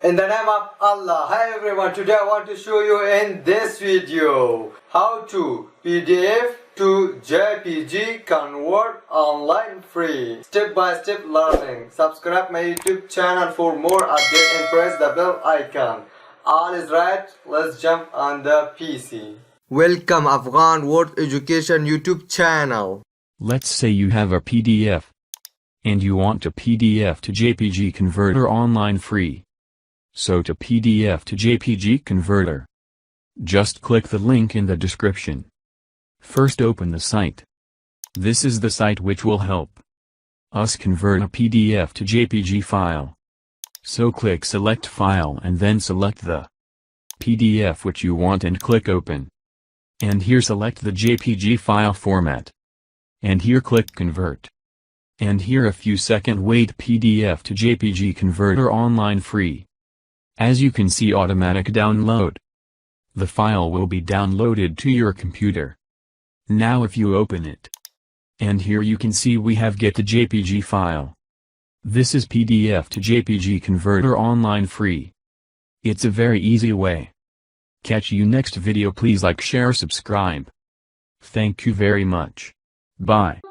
In the name of Allah. Hi everyone, today I want to show you in this video how to PDF to JPG convert online free. Step by step learning. Subscribe my YouTube channel for more updates and press the bell icon. All is right, let's jump on the PC. Welcome Afghan Word Education YouTube channel. Let's say you have a PDF and you want a PDF to JPG converter online free. So to PDF to JPG converter, just click the link in the description. First open the site. This is the site which will help us convert a PDF to JPG file. So click select file and then select the PDF which you want and click open. And here select the JPG file format. And here click convert. And here a few seconds wait PDF to JPG converter online free. As you can see automatic download. The file will be downloaded to your computer. Now if you open it. And here you can see we have get the JPG file. This is PDF to JPG converter online free. It's a very easy way. Catch you next video, please like, share, subscribe. Thank you very much. Bye.